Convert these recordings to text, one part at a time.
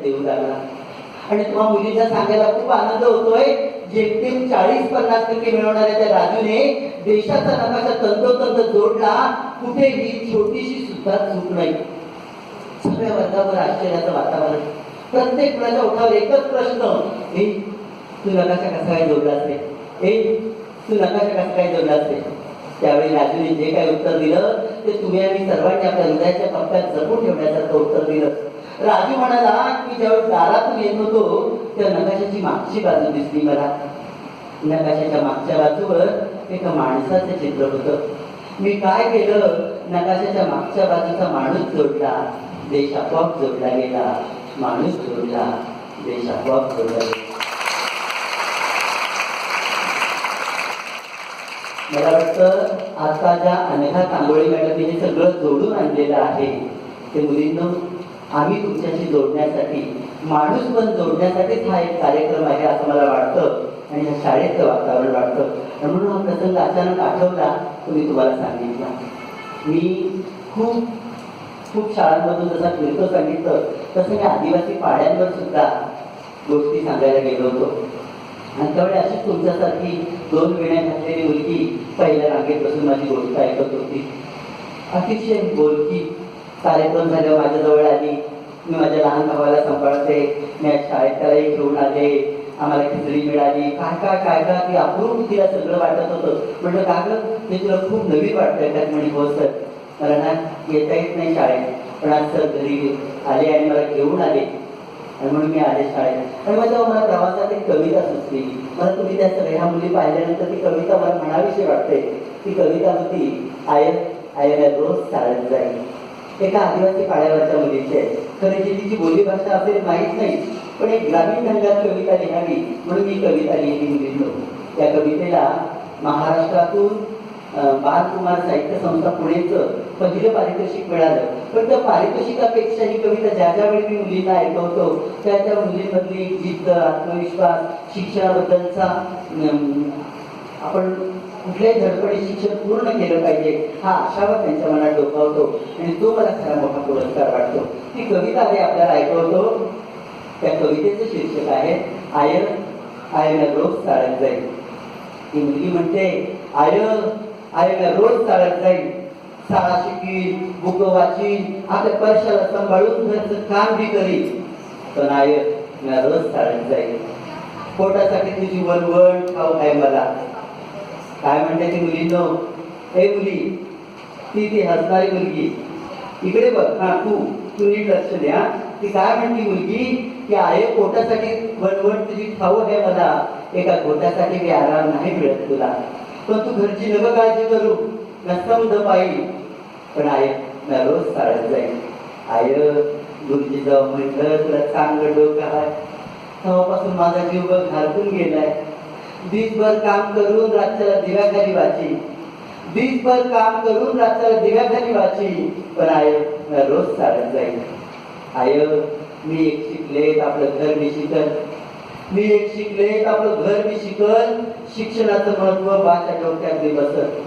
देऊ लागला. आणि तुम्हा मुलींना सांगायला खूप आनंद होतोय, जेमतेम 40-50% मिळवणाऱ्या त्या राजूने देशाचा नकाशा तंतोतंत जोडला. कुठेही छोटीशी सुद्धा चूक नाही. सगळ्या वर्गावर आश्चर्याचं वातावरण. प्रत्येक मुलाच्या ओठावर एकच प्रश्न, हे तू नकाशा कसा काय जोडला असेल, हे तू नकाशा कसा काय जोडला असेल. त्यावेळी राजूने जे काही उत्तर दिलं ते तुम्ही आणि सर्वांनी आपल्या हृदयाच्या कप्प्यात जपून ठेवण्यासारखं उत्तर दिलं. राजू म्हणाला की ज्यावेळी दारातून येत होतो त्या नकाशाची मागची बाजू दिसली मला. नकाशाच्या मागच्या बाजूवर एका माणसाचं चित्र होतं. मी काय केलं, नकाशाच्या मागच्या बाजूचा माणूस जोडला, देश आपोआप जोडला गेला. माणूस जोडला, देश आपोआप जोडला गेला. मला वाटतं आता ज्या अनघा तांबोळी मॅडमने हे सगळं जोडून आणलेलं आहे ते मुलींनो, आम्ही तुमच्याशी जोडण्यासाठी, माणूस पण जोडण्यासाठीच हा एक कार्यक्रम आहे असं मला वाटतं आणि ह्या शाळेचं वातावरण वाटतं. म्हणून हा प्रसंग अचानक आठवला, तुम्ही तुम्हाला सांगितला. मी खूप शाळांमधून जसा फिरतो सांगितलं तसं मी आदिवासी पाड्यांवर सुद्धा गोष्टी सांगायला गेलो होतो. आणि त्यावेळी अशीच तुमच्यासारखी 2 वेण्या घातलेली मुलगी पहिल्या रांगेत बसून माझी गोष्ट ऐकत होती. अतिशय बोलकी. कार्यक्रम झाल्यावर माझ्याजवळ आली. मी माझ्या लहान भावाला सांभाळते, मी शाळेत त्यालाही घेऊन आले, आम्हाला खिचडी मिळाली, काय ती अपूर्व तिला सगळं वाटत होतं. म्हटलं का गं, हे तुला खूप नवीन वाटतंय का? म्हणे हो सर, मला ना येता येत नाही शाळेत, पण आज सर घरी आले आणि मला घेऊन आले आणि म्हणून मी आले शाळेत. आणि मग मला प्रवासात एक कविता सुचली. मला तुम्ही त्या सगळ्या मुली पाहिल्यानंतर ती कविता मला म्हणावीशी वाटते. ती कविता होती, आय रोज शाळेत जाईल. एका आदिवासी पाड्यावरच्या मुलीची आहे. खरं जी तिची बोलीभाषा असेल माहीत नाही, पण एक ग्रामीण ढंगात कविता लिहावी म्हणून मी कविता लिहिली मुलींनो. त्या कवितेला महाराष्ट्रातून बालकुमार साहित्य संस्था पुणेचं पहिलं पारितोषिक मिळालं. पण त्या पारितोषिकापेक्षा ही कविता ज्यावेळी मी मुलींना ऐकवतो त्या मुलींमधली जिद्द, आत्मविश्वास, शिक्षणाबद्दलचा, आपण कुठल्याही धडपडी शिक्षण पूर्ण केलं पाहिजे हा आशावाद त्यांच्या मनात डोकावतो आणि तो मला खरा मोठा पुरस्कार वाटतो. ती कविता आहे आपल्याला ऐकवतो. त्या कवितेचं शीर्षक आहे आय रोज चालत जाईल. ती मुलगी म्हणते, आय रोज चालत जाईल, शाळा शिकील, बुक वाचीन, आपल्या परशाला सांभाळून घरचं काम बी करील, पण आय रोज चालत जाईल. पोटासाठी तुझी वणवण ठाऊक आहे मला. काय म्हणते ती मुलींनो, हे मुली, ती हसणारी मुलगी, इकडे बघ, हा तू नीट लक्ष द्या. ती काय म्हणती मुलगी की आहे पोटासाठी वणवण तुझी ठाऊक आहे मला, एका पोटासाठी मी आराम नाही मिळत तुला, पण तू घरची नव काळजी करू नसमद पाहिजे, पण आहे रोज चालत जाईल. आय गुरुजी जाऊ म्हटलं तुला चांगलं डोकं आहे. तेव्हापासून माझा जीव बघ घालून गेलाय. दिवसभर काम करून रात्रीला दिव्याखाली वाची, दिवसभर काम करून रात्रीला दिव्याखाली वाची, पण आय रोज चालत जाईल. आय मी एक शिकले आपलं घर मी शिकल, मी एक शिकले आपलं घर मी शिकल, शिक्षणाचं महत्व माझ्या डोक्यात मी बसत.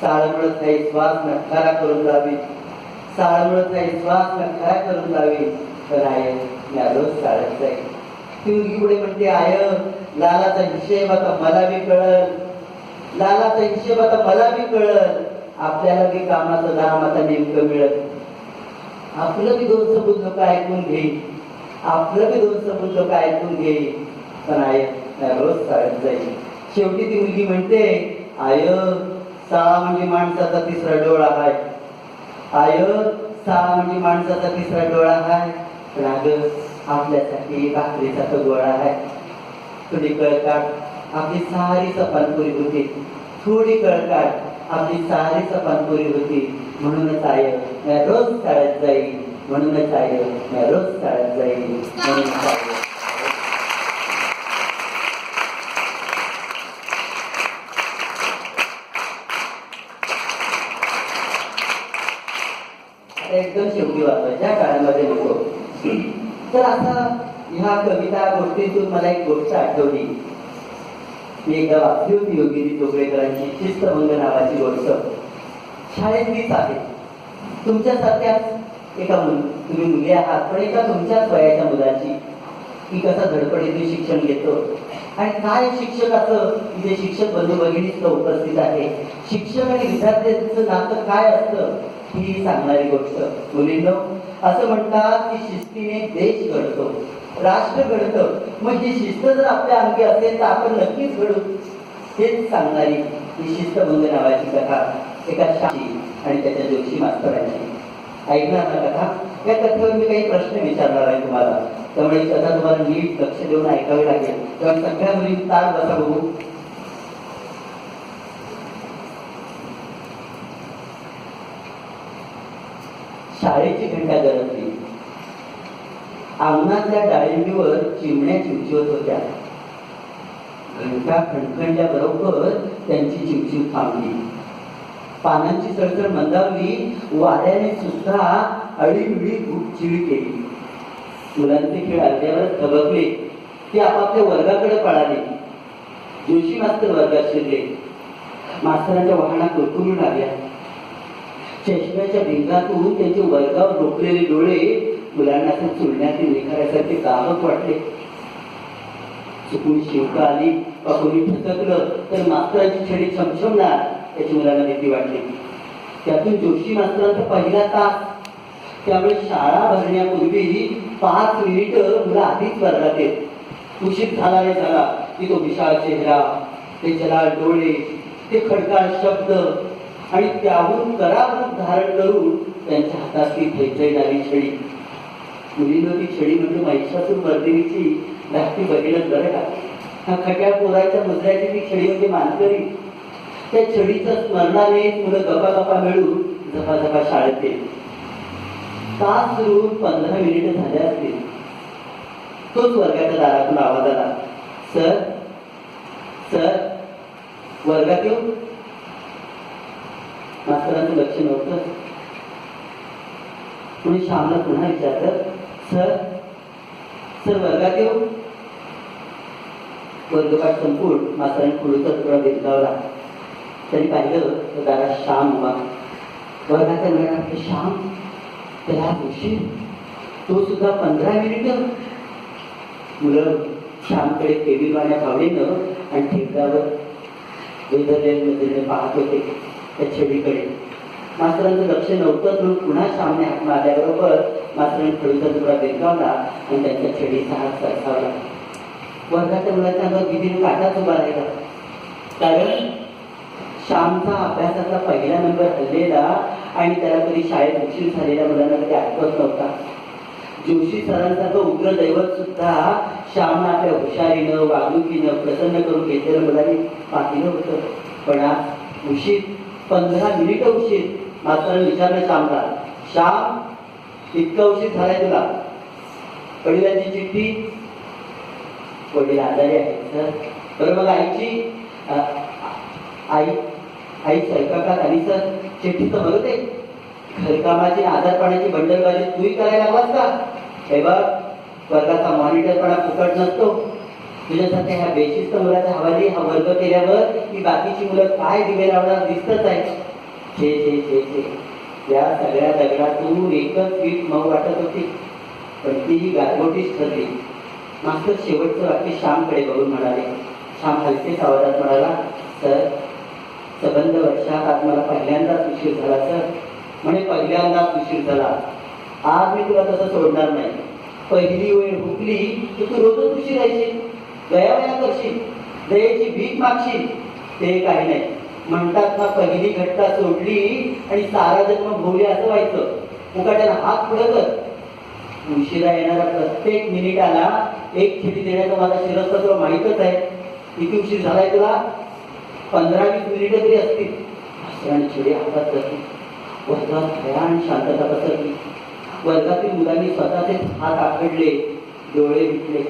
साळ मिळत नाही श्वास न खरा करून लावी, साळ मिळत नाही श्वास न खरा करून लावी, पण आय रोज चालत जाईल. ती मुलगी पुढे म्हणते, आय लालाचा हिशेब आता मला बी कळल, लालाचा हिशेब आता मला बी कळल, आपल्याला बी कामाचं दाम आता नेमकं मिळत. आपलं बी 2 सबूत लोक ऐकून घेईल, आपलं बी 2 सबूत लोक ऐकून घेईल, पण आय रोज चालत जाईल. शेवटी ती मुलगी म्हणते, आय शाळा म्हणजे माणसाचा 3रा डोळा आहे, आय शाळा म्हणजे माणसाचा 3रा डोळा आहे, पण अगं आपल्यासाठी भाकरीचा तो गोळा आहे. थोडी कळकाट आपली सारी सपानपुरी होती, थोडी कळकाट आपली सारी सपानपुरी होती, म्हणूनच आय रोज चालत जाईल, म्हणूनच आय रोज चालत जाईल, म्हणूनच आय. एकदम शेवटी वाचायच्या काळामध्ये नको. तर आता ह्या कविता गोष्टीतून मला एक गोष्ट आठवली. मी एकदा वाचली होती योगिनी जोगळेकरांची शिस्तभंग नावाची गोष्ट. शाळेत मीच आहे, तुमच्यासारख्याच एका तुम्ही मुली आहात, पण एका तुमच्याच वयाच्या मुलाची की कसा धडपडीने शिक्षण घेतो आणि काय शिक्षकाचं इथे शिक्षक बंधू भगिनी सुद्धा उपस्थित आहे. शिक्षक आणि विद्यार्थ्यांचं नातं काय असतं ही सांगणारी गोष्ट. मुलींनो, असं म्हणतात की शिस्तीने देश घडतो, राष्ट्र घडतं. मग ही शिस्त जर आपल्या अंगी असेल तर आपण नक्कीच घडू, हेच सांगणारी ही शिस्तभंग नावाची कथा एका शाळी आणि त्याच्या जोशी मास्तरांची. ऐकणार ना कथा? या कथेवर मी काही प्रश्न विचारणार आहे तुम्हाला, त्यामुळे ही कथा तुम्हाला नीट लक्ष देऊन ऐकावी लागेल. तेव्हा सगळ्या मुली तार बसा बघू. शाळेची घंटा गरजली. अंगणातल्या डाळिंबीवर चिमण्या चिवचिवत होत्या. घंटा खणखणल्या बरोबर त्यांची चिवचिव थांबली. पानांची सळसळ मंदावली. वाऱ्याने सुद्धा अडीबिडी चिवी केली. मुलांचे खेळ अर्ध्यावर थबकले. ते आपापल्या वर्गाकडे पळाले. जोशी मास्तर वर्गात शिरले. मास्तरांच्या वाहना कुरकुरू लागल्या. चष्म्याच्या भिंगातून त्यांचे वर्गावर रोखलेले डोळे मुलांना ते चुलण्यातील निखाऱ्यासारखे दाहक वाटले. चुकून शिवका आली वा कोणी ठसकलं तर मास्तरांची छडी छमछमणार त्याची मुलांना भीती वाटली. त्यातून जोशी मास्तरांचा पहिला तास, त्यामुळे शाळा भरण्यापूर्वी 5 मिनिटं मुलं आधीच वर्गात येत. उशीर झाला नाही झाला की तो विशाळ चेहरा, ते जलाल डोळे, ते खडकाळ शब्द आणि त्याहून करारूप धारण करून त्यांच्या हातातली थैथैणारी छडी. मुलीनं ती छडी म्हणजे महिषासूर मर्दिनीची धाकटी बघितलं बरं का. हा खट्या पोराच्या मुद्राची ती छडी म्हणजे मानकरी. त्या छडीच्या स्मरणाने मुलं गपागपा मिळून झपाझपा शाळेत गेली. तास सुरू 15 मिनिटं झाल्या असतील. तोच वर्गाच्या दारातून आवाज आला, सर सर वर्गात येऊ. मास्तरांचं लक्ष नव्हतं. कोणी श्यामला पुन्हा विचारलं, सर सर वर्गात येऊ. वर्गपाठ संपून मास्तरांनी पुढचा तुकडा भेदगावला. त्यांनी पाहिलं तर दारात श्याम उभा. वर्गाच्या वेळेला श्याम, त्याला उशीर, तो सुद्धा 15 मिनिटं. मुलं श्यामकडे केविलवाण्या भावनेनं आणि ठेकड्यावर वेदरलेले पाहत होते त्या छडीकडे. मास्तरांचं लक्ष नव्हतं म्हणून पुन्हा श्यामने हाक मारल्याबरोबर मास्तरांनी खडूचा तुकडा बेरकावला आणि त्यांच्या छडीचा हात सरसावला. वर्गाच्या मुलांच्या अंगावर भीतीने काटाच उभा राहिला. कारण श्यामचा अभ्यासाचा पहिला नंबर हल्लेला आणि त्याला कधी शाळेत उशीर झालेल्या मुलांना कधी आठवत नव्हता. जोशी सरांसारखं उग्र दैवत सुद्धा श्यामनं आपल्या हुशारीनं वागणुकीनं प्रसन्न करून घेतलेल्या मुलांनी पाहिलं होतं. पण आज उशीर, 15 मिनिटं उशीर. मास्तरांनी विचारलं श्यामला, श्याम इतका उशीर झालाय तुला? वडिलांची चिठ्ठी? वडील आजारी आहेत सर. बरं मग आईची? आई स्वयंपाकात आली सर. चिठ्ठी तर बघत आहे. घरकामाची आजारपणाची बंडलबाजी तूही करायला लागलास का? हे बघ, वर्गाचा मॉनिटरपणा फुकट नसतो. तुझ्यासारख्या ह्या बेशिस्त मुलाच्या हवाली हा वर्ग केल्यावर ही बाकीची मुलं काय दिवे लावणार दिसतच आहे. छे छे छे छे. या सगळ्या दगडातून एकच वीट मऊ वाटत होती, पण तीही गाठोटीच ठरली. मास्तर शेवटचं वाक्य श्यामकडे बघून म्हणाले. श्याम हलकेच आवाजात म्हणाला, सर संबंध वर्षात आज मला पहिल्यांदाच उशीर झाला सर. म्हणे पहिल्यांदाच उशीर झाला. आज मी तुला तसं सोडणार नाही. पहिली वेळ हुकली तर तू रोजच उशीर यायची, गयावया करशील, दयेची भीक मागशील. ते काही नाही. म्हणतात ना, पहिली घटना सोडली आणि सारा जन्म भोवली असं व्हायचं. मुकाट्यानं हात पुढे कर. उशिरा येणारा प्रत्येक मिनिटाला एक छडी देण्याचा माझा शिरस्ता तुला माहीतच आहे. किती उशीर झालाय तुला? 15-20 मिनिटं तरी असतील. मास्तरांनी छडी हातात धरली. वर्गात भयान शांतता पसरली. वर्गातील मुलांनी स्वतःचे हात आखडले, डोळे मिटले.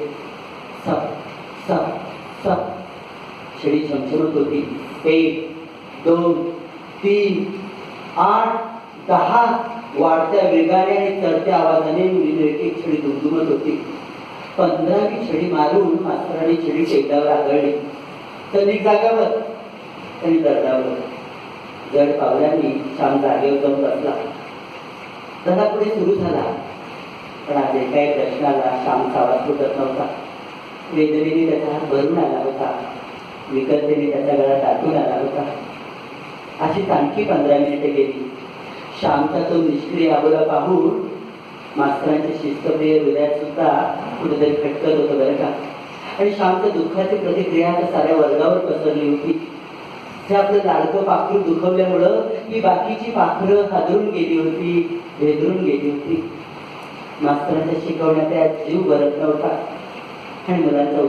सप सप सप छडी छमछमत होती. 1, 2, 3, 8, 10 वाढत्या वेगाने आणि चढत्या आवाजाने मुलीने एक छडी दुमदुमत होती. 15वी छडी मारून मास्तरांनी छडी टेकडावर आदळली. त्यांनी जागावर, त्यांनी दरडावर. जड पावलांनी श्याम जागेवर जाऊन बसला. धडा पुढे सुरू झाला. पण आज एकाही प्रश्नाला श्यामचा आवाज फुटत नव्हता. वेदनेने त्याचा हात भरून आला होता, विकलतेने त्याचा गळा टाकून आला होता. अशीच आणखी 15 मिनिटे गेली. श्यामचा तो निष्क्रिय आबोला पाहून मास्तरांच्या शिस्तप्रिय हृदयात सुद्धा कुठेतरी खटकत होतं बरं का. आणि श्यामच्या दुःखाची प्रतिक्रिया त्या साऱ्या वर्गावर पसरली होती. जे आपलं लाडकं पाखरू दुखवल्यामुळं ही बाकीची पाखरं हादरून गेली होती, भेदरून गेली होती. मास्तरांच्या शिकवण्यात त्यात जीव भरत नव्हता. आणि मुलांच्या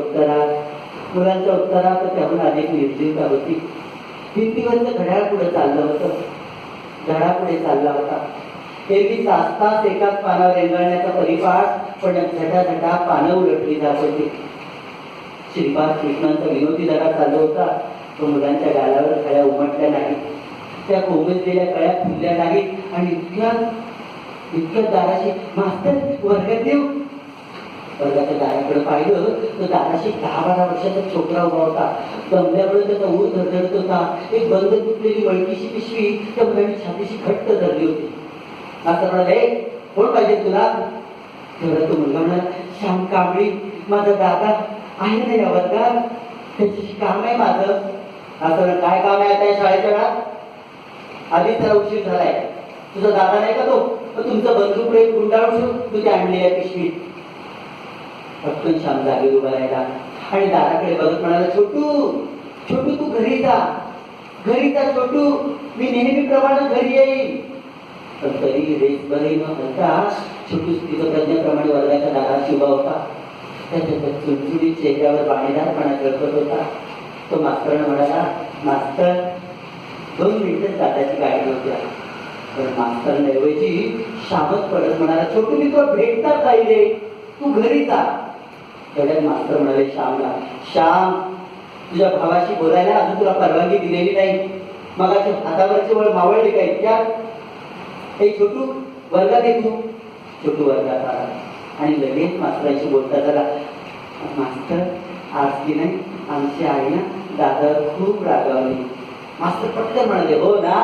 उत्तरात त्याहून अधिक निर्जीवता होती. भिंतीवरचं घड्याळ पुढे चाललं होतं, धडा पुढे चालला होता. एरवी तास एकाच पानावर रेंगाळण्याचा परिपाठ, पण झटाझटा पानं उलटली जात होती. श्रीपाद कृष्णांचा विनोदी धडा चालू होता. तो मुलांच्या गालावर कळ्या उमटल्या नाहीत, त्या कोमेजलेल्या कळ्या फुलल्या नाहीत. आणि इतक्या दाराशी मास्तर वर्गात येऊ. वर्गाच्या दाराकडे पाहिलं तर दाराशी 10-12 वर्षाचा छोकरा उभा होता. दमल्यामुळे त्याचा ऊर धडधडत होता. एक बंद तुटलेली मळकीशी पिशवी त्या मुलांनी छातीशी घट्ट धरली होती. मास्तर म्हणाले, कोण पाहिजे तुला? तेवढा तो मुलगा म्हणाला, श्याम कांबळी, माझा दादा आहे ना या वर्गात, त्याच्याशी काम आहे माझं. असं काय काम आहे आता शाळेच्या वेळात? आधीच त्याला उशीर झालाय. तुझा दादा नाही का तो? तुमचं बंदूक रे गुंडाळून तू त्या आणली आहे पिशवी. पटकन श्याम जागी उभा राहिला आणि दाराकडे बघत म्हणाला, छोटू तू घरी जा छोटू, मी नेहमीप्रमाणे घरी येईल. पण तरी रेस बरही न म्हणता छोटू तिचं प्रज्ञाप्रमाणे वर्गाच्या दाराशी उभा होता. त्याच्या चुलचुली चेहऱ्यावर बाणेदारपणा झळकत होता. तो मास्तरांना म्हणाला, मास्तर 2 मिनिटं दादाची गाडी होत्या. पण मास्तरांऐवजी श्यामच पडत म्हणाला, छोटू मी तुला भेटतात पाहिजे, तू घरी जा. तेवढ्यात मास्तर म्हणाले श्यामला, श्याम तुझ्या भावाशी बोलायला अजून तुला परवानगी दिलेली नाही. मगाच्या हातावरचे वळ मावळले का इतक्या? हे छोटू वर्गात ये तू. छोटू वर्गात आला आणि लगेच मास्तरांशी बोलता झाला, मास्तर आज की नाही आमची आई ना दादावर खूप रागावली. मास्तर पटकन म्हणाले, हो ना,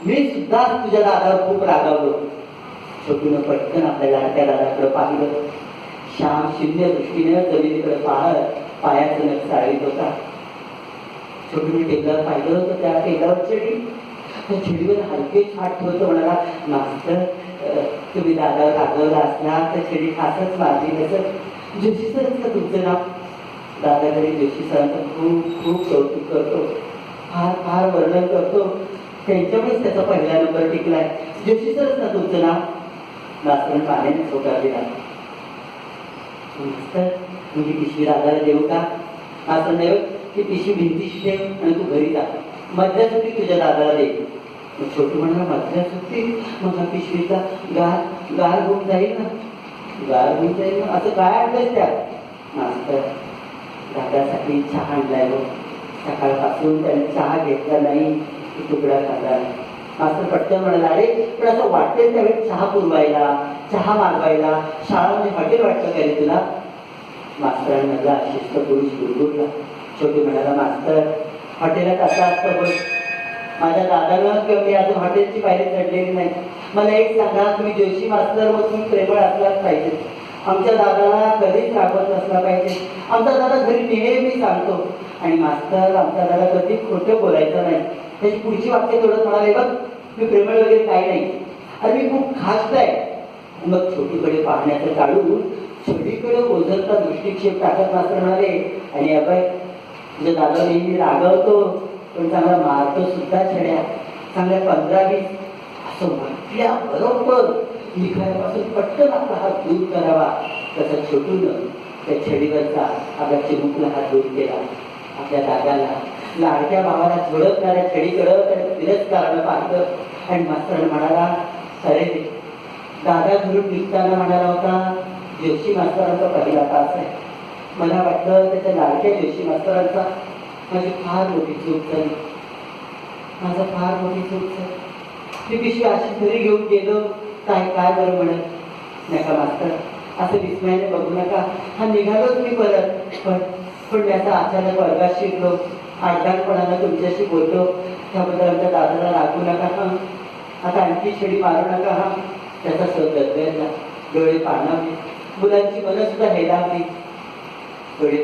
मी सुद्धा तुझ्या दादावर खूप रागावलो. छोटूनं पटकन आपल्या लाडक्या दादाकडे पाहिलं. श्याम शून्य दृष्टीने जमिनीकडे पाहत पायाचं नख चाळीत होता. छोटूने टेबलावर पाहिलं होतं, त्या टेबलावर छडी, त्या छडीवर हलके छाट ठेवतो. म्हणाला, मास्तर तुम्ही दादावर रागवला असला तर छडी खासच मारली नसत. जोशी सरच का तुमचं नाव? दादाकडे जोशी सरांचं खूप कौतुक करतो, फार वर्णन करतो. त्यांच्यामुळेच त्याचा पहिला नंबर टिकलाय. जोशी सरच ना तुमचं नाव? मास्तरांनी पाण्याने होकार दिला. मास्तर तुझी पिशवी दादाला देऊ का? मास्तर नाही, ती पिशवी भिंतीशी ठेव आणि तू घरी जा, मधल्या सुट्टी तुझ्या दादाला दे. मग छोटू म्हणाला, मधल्या सुट्टी? मग पिशवीचा गार होऊन जाईल ना? गार होऊन जाईल ना? असं काय आणलंय त्यात? मास्तर दादासाठी चहा आणलाय बघ, सकाळपासून त्याने चहा घेतला नाही, तुकडा खाल्ला. मास्तर पटकन म्हणाला, अरे पण असं वाटतंय त्यावेळी चहा पुरवायला, चहा मागवायला शाळा म्हणजे हॉटेल वाटतं का रे तुला? मास्तरांमधला शिस्त पुरुष गुरगुरला. छोटू म्हणाला, मास्तर हॉटेलात असं असतं बघ, माझ्या दादानं किंवा मी अजून हॉटेलची पायरी चढलेली नाही. मला एक सांगा, तुम्ही जोशी मास्तर मग तुम्ही प्रेमळ असलाच पाहिजे. आमच्या दादाला कधीच रागवत नसला पाहिजे. आमचा दादा घरी नेहमी सांगतो. आणि मास्तर आमचा दादा कधी खोटं बोलायचं नाही. त्याची पुढची वाक्य थोडं म्हणाले, बघ मी प्रेमळ वगैरे काही नाही, अरे मी खूप खास आहे. मग छोटीकडे पाहण्याचं टाळून छोटीकडे ओझरता दृष्टिक्षेप टाकत मास्तर म्हणाले, आणि अभय तुझ्या दादा नेहमी रागवतो पण चांगला मारतो सुद्धा छड्या, चांगल्या 15-20 असं म्हटल्या बरोबर लिखाण्यापासून पटकन आपला हात दूर करावा. तसं छोटून त्या छडीवरचा आपल्या चिमुकला हात दूर केला. आपल्या दादाला, लाडक्या भावाला झोडपणाऱ्या छडीकडं त्याने तिरस्कारानं पाहिलं आणि मास्तरांना म्हणाला, अरे दादा घरून निघताना म्हणाला होता, जोशी मास्तरांचा पहिला तास आहे. मला वाटलं त्याच्या लाडक्या जोशी मास्तरांचा. माझी फार मोठी चूक झाली, माझा फार मोठी चूक झाली. मी पिशवी अशी घरी घेऊन गेलो, काय बरं म्हणत नका मास्तर, असं विस्मयाने बघू नका. हा निघालोच मी परत, पण त्याचा अचानक वर्गात शिकलो, आडदारपणानं तुमच्याशी बोललो, त्याबद्दल आमच्या दादाला रागू नका. हा आता आणखी छडी मारू नका. हा त्याचा सर गदगदला. डोळे पाणावले, मुलांची मनं सुद्धा हेलावली. डोळे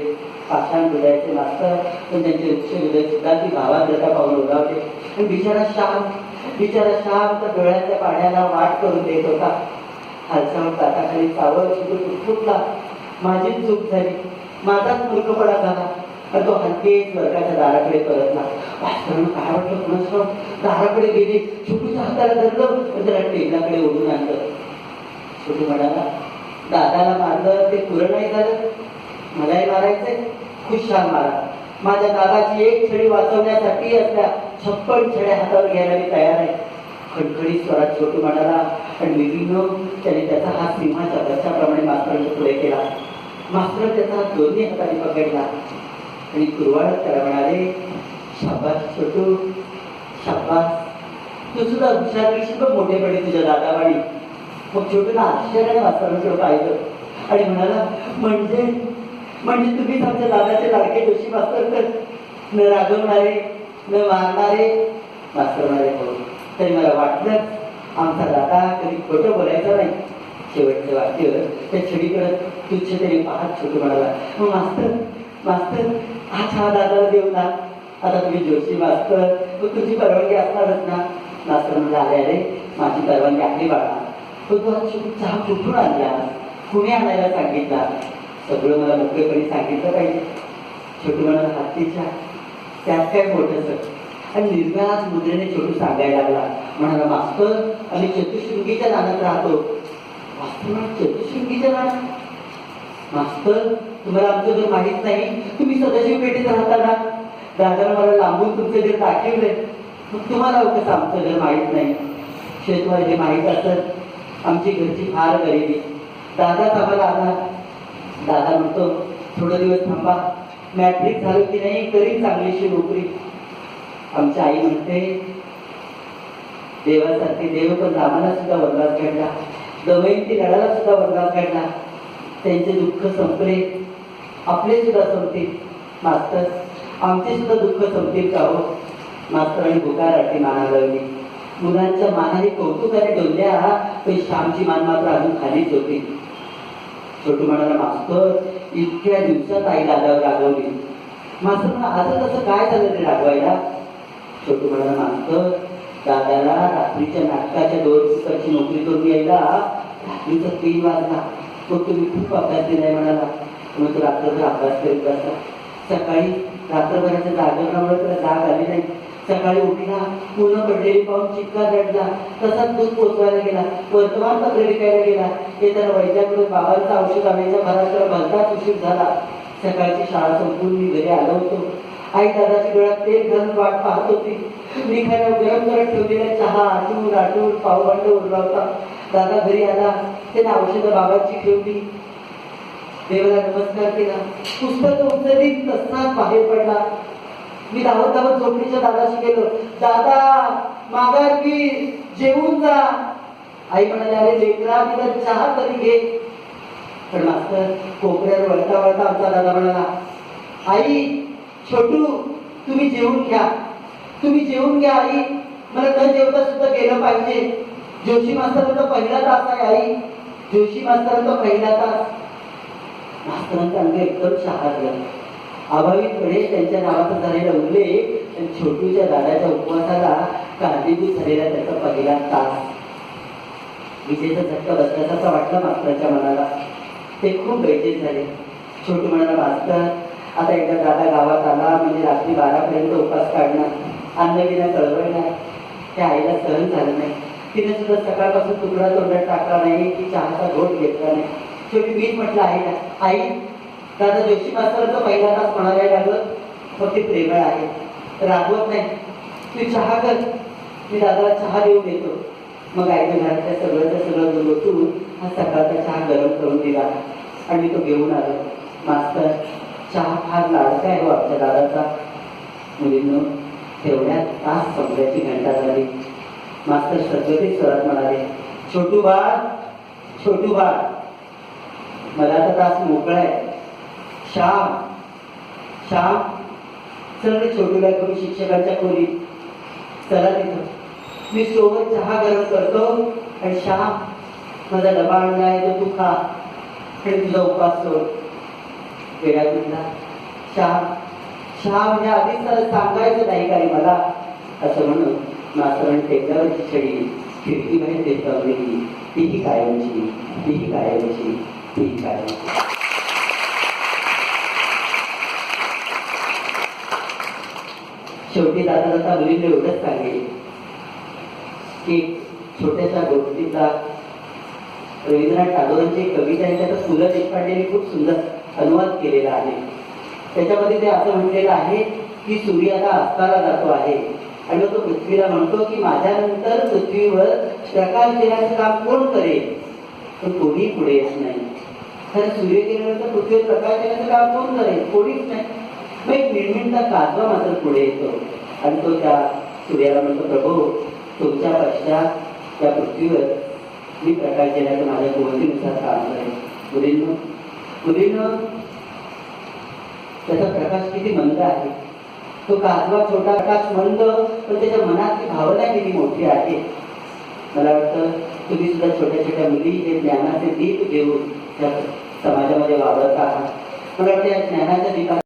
पाषाण हृदयाचे मास्तर, पण त्यांचे वृक्ष हृदय सुद्धा ती भावांद्रता पाहून उडावले. आणि बिचारा शाम तर डोळ्याच्या पाण्याला वाट करून देत होता. खालच्यावर ताटाखाली चावळ फुटला. माझीच चूक झाली, माझाच मूर्खपणा झाला. आणि तो हलकेच वर्गाच्या दाराकडे परतला. मास्तरांना काय वाटलं कुणाचं, दाराकडे गेले, छोटूच्या हाताला धरलं आणि त्याला टेबलाकडे ओढून आणलं. छोटू म्हणाला, दादाला मारलं ते पुरं नाही झालं, मलाही मारायचंय, खुशाल मारा. माझ्या दादाची एक छडी वाचवण्यासाठी असल्या 56 छड्या हातावर घ्यायला मी तयार आहे. खडखडीत स्वरात छोटू म्हणाला. आणि विभिन्न त्याने त्याचा हात सिंहाच्या बच्च्याप्रमाणे मास्तरांच्या पुढे केला. मास्तर त्याचा हात दोन्ही हाताने पकडला आणि कुरवाळत त्याला म्हणाले, शाबास छोटू, शाबास, तू सुद्धा हुशारीशी बघ मोठेपणे तुझ्या दादावाडी. मग छोटूला आश्चर्याने मास्तरांकडे पाहिलं आणि म्हणाला, म्हणजे तुम्हीच आमच्या दादाचे लाडके जोशी मास्तर तर, न रागवणारे, न मारणारे. मास्तर म्हणाले, हो, तरी मला वाटलं आमचा दादा कधी खोटं बोलायचं नाही. शेवटचं वाक्य त्या छडीकडे तुच्छतेने पाहत छोटू म्हणाला, मग मास्तर हा चहा दादाला देऊ ना. आता तुम्ही जोशी मास्तर, मग तुझी परवानगी असणारच ना. मास्तर म्हणाले, अरे माझी परवानगी आहे बाळा, पण तू आज चहा कुठून आणला, कुणी आणायला सांगितला, सगळं मला मोकळेपणे सांगितलं पाहिजे. छोटू म्हणाला, हत्तीच्या त्यात काय मोठं सर. आणि निर्व्याज मुद्रेने छोटू सांगायला लागला. म्हणाला, मास्तर आम्ही चतुशृंगीच्या रानात राहतो. मास्तर चतुशृंगीच्या रानात? मास्तर तुम्हाला आमचं घर माहीत नाही, तुम्ही सदाशिव पेठेत राहता ना. दादाला मला लांबून तुमचं घर दाखवलंय, मग तुम्हाला कसं आमचं घर माहीत नाही. शेतवारी हे माहीत असत, आमची घरची फार गरिबी. दादाच आम्हाला आला. दादा म्हणतो, थोडे दिवस थांबा, मॅट्रिक झालं की नाही तरी चांगलीशी नोकरी. आमची आई म्हणते, देवासारखे देव पण रामाला सुद्धा वनवास काढला, दमयंती लढाला सुद्धा वनवास काढला. त्यांचे दुःख संपले, आपले सुद्धा संपतील. मास्तर आमचे सुद्धा दुःख संपतील का हो. मास्तरांनी बुकाराटी माना लावली. मुलांच्या मानाने कौतुकाने डोलल्या, पण श्यामची मान मात्र अजून खालीच होती. छोटू म्हणाला, मास्तर इतक्या दिवसात आई दादावर रागवली. मास्तर आता कसं काय झालं ते रागवायला. छोटू म्हणाला, मास्तर दादाला रात्रीच्या नाटकाच्या 2 दिवसाची नोकरी करून यायला रात्रीचा 3 वाजला. मग तुम्ही खूप अभ्यास दिलाय म्हणाला, मग तो रात्रभर अभ्यास करीत बसला. सकाळी रात्रभराच्या जागरणामुळे त्याला जाग आली नाही. सकाळी उठला, पूर्ण पडलेली पाहून चिक्कार रडला. तसाच दूध पोचवायला गेला, वर्तमानपत्र विकायला गेला. येताना वैद्याकडून बाबांचं औषध आणायच्या भरात भलताच उशीर झाला. सकाळची शाळा संपून मी घरी आलो होतो. आई दादाच्या डोळ्यात तेल घालून वाट पाहत होती. मी खायला गरम करत ठेवलेला चहा आटून पावभांड उरला होता. दादा घरी आला, त्याने औषधं बाबांची ठेवली, देवाला नमस्कार केला, पुस्तक उचलली, तसाच बाहेर पडला. मी धावत झोपडीच्या दादाशी गेलो. दादा माघार की, जेवून जा. आई म्हणाली, अरे लेकरा तिला चहा तरी घे. पण मास्तर कोपऱ्यावर वळता आमचा दादा म्हणाला, आई छोटू तुम्ही जेवून घ्या आई, मला न जेवता सुद्धा गेलं पाहिजे. जोशी मास्तरांचा पहिला तास आहे आई, जोशी मास्तरांचा पहिला तास. मास्तरांचा अंग एकदम शहारलं. अभावितपणे त्यांच्या नावाचा झालेला उल्लेख आणि छोटूच्या दादाच्या उपवासाला कारणीभूत झालेला त्याचा पहिला तास. विजेचा झटका बसल्याचा वाटला मास्तरांच्या मनाला. ते खूप बेचैन झाले. छोटू म्हणाला, मास्तर आता एकदा दादा गावात आला म्हणजे रात्री 12 पर्यंत उपास काढणार, अन्नविना कळवळणार. त्या आईला सहन झालं नाही. तिने सुद्धा सकाळपासून तुकडा तोंडात टाकला नाही की चहाचा घोट घेतला नाही. शेवटी मीच म्हटलं आईला, आई दादा जोशी मास्तरांचा पहिला तास म्हणायला लागलं, मग ते प्रेमळ आहे, रागवत नाही, तू चहा कर, मी दादाला चहा देऊन देतो. मग आईने घरातल्या सगळं लोटून हा सकाळचा चहा गरम करून दिला आणि मी तो घेऊन आलो. मास्तर चहा फार लाडका आहे हो आमच्या दादाचा. मुलींनो तेवढ्यात तास संपल्याची घंटा झाली. मास्तर सगळे स्वरात म्हणाले, छोटू बाळ मला आता तास मोकळा आहे. श्याम चल रे छोटूला घेऊन शिक्षकांच्या खोली. चला तिथं मी सोबत चहा गरम करतो आणि श्याम माझा डबा आणला आहे तो तू खा आणि तुझा उपास सोड. वेळा कुठला चहा म्हणजे आधीच त्याला सांगायचं नाही काही मला असं म्हणून मास्तरांनी टेकल्यावरची छडी खिडकी बाहेर देतावली. तीही कायमची, तीही कायमची, तीही कायमची. शेवटी जाता जाता मुलींनी एवढंच सांगेल की छोट्याशा गोष्टीचा रवींद्रनाथ टागोरांची कविता आहे त्याचा पु ल देशपांडेंनी खूप सुंदर अनुवाद केलेला आहे. त्याच्यामध्ये ते असं म्हटलेलं आहे की सूर्य आता अस्ताला जातो आहे आणि तो पृथ्वीला म्हणतो की माझ्यानंतर पृथ्वीवर प्रकाश देण्याचं काम कोण करेल, पण कोणी पुढे येत नाही. खरं सूर्य गेल्यानंतर पृथ्वीवर प्रकाश देण्याचं काम कोण करेल, कोणीच नाही. मग एक निर्मिणचा काजवा मात्र पुढे येतो आणि तो त्या सूर्याला म्हणतो, प्रभू तुमच्या पश्चात त्या पृथ्वीवर मी प्रकाश देण्याचं माझ्या कुवतीनुसार काम करेल. मुलींनो त्याचा प्रकाश किती मंद आहे. तो काजवा छोटा प्रकाश मंद, पण त्याच्या मनातली भावना किती मोठी आहे. मला वाटतं तुम्ही सुद्धा छोट्या छोट्या मुली हे ज्ञानाचे दीप घेऊन त्या समाजामध्ये वावरत आहात. मला वाटतं या ज्ञानाच्या दीपात